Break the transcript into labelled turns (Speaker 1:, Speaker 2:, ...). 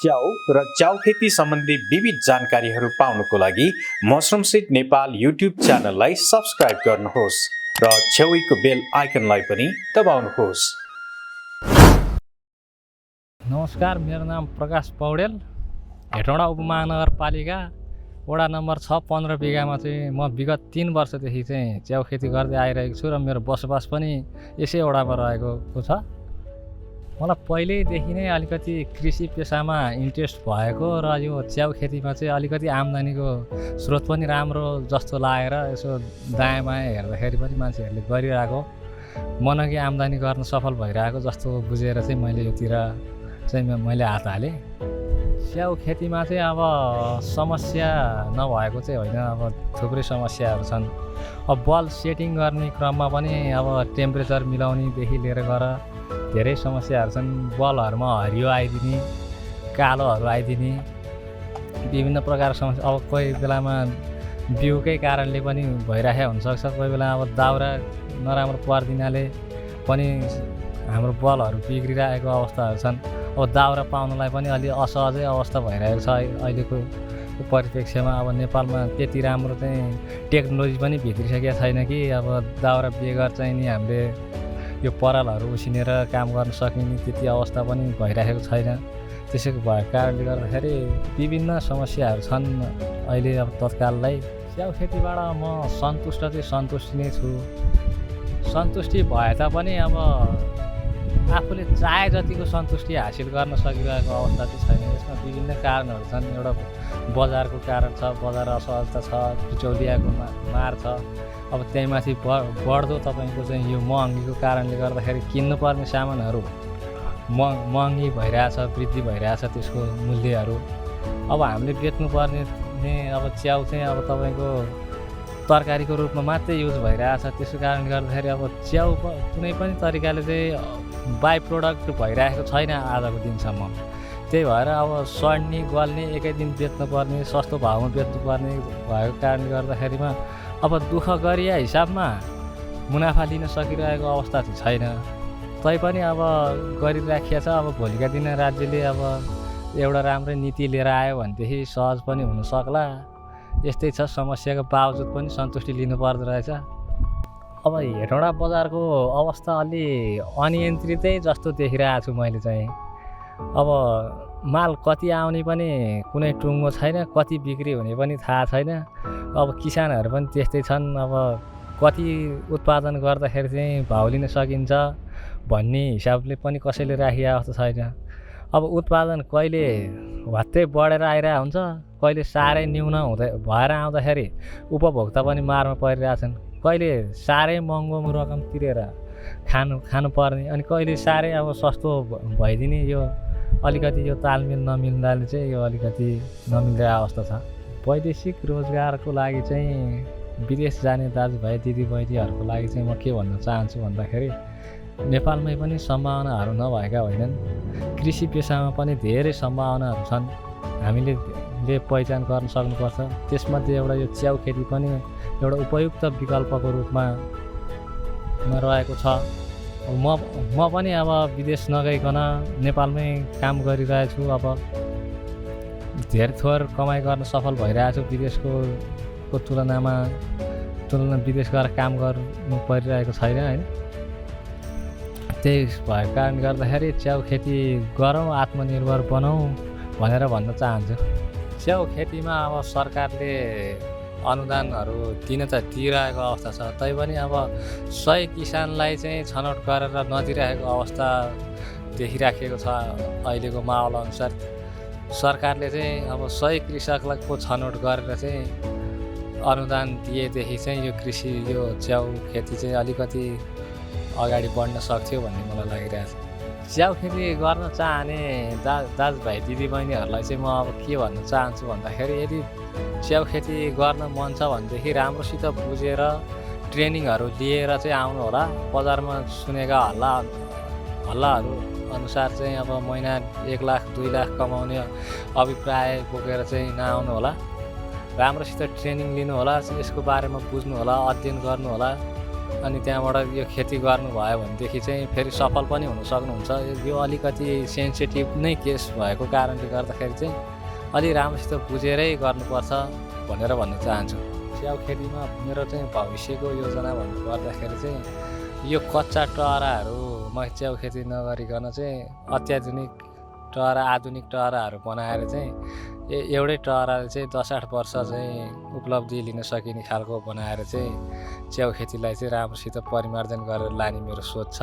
Speaker 1: च्याउ र च्याउ खेती सम्बन्धी विविध जानकारीहरू पाउनको लागि मशरूम सीड नेपाल युट्युब च्यानललाई सब्स्क्राइब गर्नुहोस् र छेउको बेल आइकनलाई पनि दबाउनुहोस्।
Speaker 2: नमस्कार, मेरो नाम प्रकाश पौडेल। हेटौँडा उपमहानगरपालिका वडा नम्बर 6 15 बिघामा चाहिँ म विगत 3 वर्षदेखि चाहिँ च्याउ खेती गर्दै आइरहेको छु र मेरो बसोबास पनि यसै वडामा रहेको छ। मलाई पहिल्यैदेखि नै अलिकति कृषि पेसामा इन्ट्रेस्ट भएको र यो च्याउ खेतीमा चाहिँ अलिकति आम्दानीको स्रोत पनि राम्रो जस्तो लागेर यसो दायाँ बायाँ हेर्दाखेरि पनि मान्छेहरूले गरिरहेको मनकी आम्दानी गर्न सफल भइरहेको जस्तो बुझेर चाहिँ मैले योतिर चाहिँ मैले हात हालेँ। च्याउ खेतीमा चाहिँ अब समस्या नभएको चाहिँ होइन, अब थुप्रै समस्याहरू छन्। अब बल सेटिङ गर्ने क्रममा पनि अब टेम्परेचर मिलाउनेदेखि लिएर गएर धेरै समस्याहरू छन्। बलहरूमा हरियो आइदिने, कालोहरू आइदिने, विभिन्न प्रकारको समस्या। अब कोही बेलामा बिउकै कारणले पनि भइरहेको हुनसक्छ, कोही बेला अब दाउरा नराम्रो परिदिनाले पनि हाम्रो बलहरू बिग्रिरहेको अवस्थाहरू छन्। अब दाउरा पाउनलाई पनि अलि असहजै अवस्था भइरहेको छ अहिलेको परिप्रेक्ष्यमा। अब नेपालमा त्यति राम्रो चाहिँ टेक्नोलोजी पनि भित्रिसकेको छैन कि अब दाउरा बेगर चाहिँ नि हामीले यो परालहरू उसिनेर काम गर्न सकिने त्यति अवस्था पनि भइरहेको छैन। त्यसैको भएको कारणले गर्दाखेरि विभिन्न समस्याहरू छन् अहिले अब तत्काललाई। च्याउ खेतीबाट म सन्तुष्टि नै छु। सन्तुष्टि भए तापनि अब आफूले चाहे जतिको सन्तुष्टि हासिल गर्न सकिरहेको अवस्था चाहिँ छैन। यसमा विभिन्न कारणहरू छन्। एउटा बजारको कारण छ, बजार असहजता छ, बिचौलियाको मार छ। अब त्यहीमाथि बढ्दो तपाईँको चाहिँ यो महँगीको कारणले गर्दाखेरि किन्नुपर्ने सामानहरू महँगी भइरहेछ, वृद्धि भइरहेछ त्यसको मूल्यहरू। अब हामीले बेच्नुपर्ने अब च्याउ चाहिँ अब तपाईँको तरकारीको रूपमा मात्रै युज भइरहेछ। त्यसको कारणले गर्दाखेरि अब च्याउ कुनै पनि तरिकाले चाहिँ बाई प्रोडक्ट भइरहेको छैन आजको दिनसम्म। त्यही भएर अब सड्ने गल्ने एकै दिन बेच्नुपर्ने, सस्तो भाउमा बेच्नुपर्ने भएको कारणले गर्दाखेरिमा अब दुःख गरिया हिसाबमा मुनाफा लिन सकिरहेको अवस्था चाहिँ छैन। तैपनि अब गरिराखिया छ। अब भोलिका दिन राज्यले अब एउटा राम्रै नीति लिएर आयो भनेदेखि सहज पनि हुन सक्ला। यस्तै छ, समस्याको बावजुद पनि सन्तुष्टि लिनुपर्दो रहेछ। अब हेटौँडा बजारको अवस्था अलि अनियन्त्रितै जस्तो देखिरहेको छु मैले चाहिँ। अब माल कति आउने पनि कुनै टुङ्गो छैन, कति बिक्री हुने पनि थाहा छैन। अब किसानहरू पनि त्यस्तै छन्। अब कति उत्पादन गर्दाखेरि चाहिँ भाउ लिन सकिन्छ भन्ने हिसाबले पनि कसैले राखिएको जस्तो छैन। अब उत्पादन कहिले भत्तै बढेर आइरहेको हुन्छ, कहिले साह्रै न्यून भएर आउँदाखेरि उपभोक्ता पनि मारमा परिरहेछन्। कहिले साह्रै महँगो रकम तिरेर खानु पर्ने, अनि कहिले साह्रै अब सस्तो भइदिने। यो अलिकति यो तालमेल नमिल्दाले चाहिँ यो अलिकति नमिल्दो अवस्था छ। वैदेशिक रोजगारको लागि चाहिँ विदेश जाने दाजुभाइ दिदीबहिनीहरूको लागि चाहिँ म के भन्न चाहन्छु भन्दाखेरि नेपालमै पनि सम्भावनाहरू नभएका होइनन्। कृषि पेसामा पनि धेरै सम्भावनाहरू छन्, हामीले पहिचान गर्न सक्नुपर्छ। त्यसमध्ये एउटा यो च्याउ खेती पनि एउटा उपयुक्त विकल्पको रूपमा रहेको छ। म पनि अब विदेश नगइकन नेपालमै काम गरिरहेछु। अब धेरै थोर कमाइ गर्न सफल भइरहेछु। विदेशको तुलनामा विदेश गएर काम गर्नु परिरहेको छैन होइन। त्यही भएको कारणले गर्दाखेरि च्याउ खेती गरौँ, आत्मनिर्भर बनाउँ भनेर भन्न चाहन्छु। च्याउ खेतीमा अब सरकारले अनुदानहरू दिन त दिइरहेको अवस्था छ, तैपनि अब 100 किसानलाई चाहिँ छनौट गरेर नदिइरहेको अवस्था देखिराखेको छ। अहिलेको माहौल अनुसार सरकारले चाहिँ अब 100 कृषकलाई छनौट गरेर चाहिँ अनुदान दिएदेखि चाहिँ यो कृषि यो च्याउ खेती चाहिँ अलिकति अगाडि बढ्न सक्थ्यो भन्ने मलाई लागिरहेछ। च्याउ खेती गर्न चाहने दाजुभाइ दिदीबहिनीहरूलाई चाहिँ म अब के भन्न चाहन्छु भन्दाखेरि यदि च्याउ खेती गर्न मन छ भनेदेखि राम्रोसित बुझेर ट्रेनिङहरू लिएर चाहिँ आउनु होला। बजारमा सुनेका हल्लाहरू अनुसार चाहिँ अब महिना 1 लाख 2 लाख कमाउने अभिप्राय बोकेर चाहिँ नआउनु होला। राम्रोसित ट्रेनिङ लिनु होला, यसको बारेमा बुझ्नु होला, अध्ययन गर्नु होला। अनि त्यहाँबाट यो खेती गर्नुभयो भनेदेखि चाहिँ फेरि सफल पनि हुन सक्नुहुन्छ। यो अलिकति सेन्सिटिभ नै केस भएको कारणले गर्दाखेरि चाहिँ अलि राम्रोसित बुझेरै गर्नुपर्छ भनेर भन्न चाहन्छु। च्याउ खेतीमा मेरो चाहिँ भविष्यको योजना भन्नुपर्दाखेरि चाहिँ यो कच्चा टहराहरूमा च्याउ खेती नगरिकन चाहिँ अत्याधुनिक टहरा आधुनिक टहराहरू बनाएर चाहिँ एउटै टहराले चाहिँ 10-8 वर्ष चाहिँ उपलब्धि लिन सकिने खालको बनाएर चाहिँ च्याउ खेतीलाई चाहिँ राम्रोसित परिमार्जन गरेर लाने मेरो सोच छ।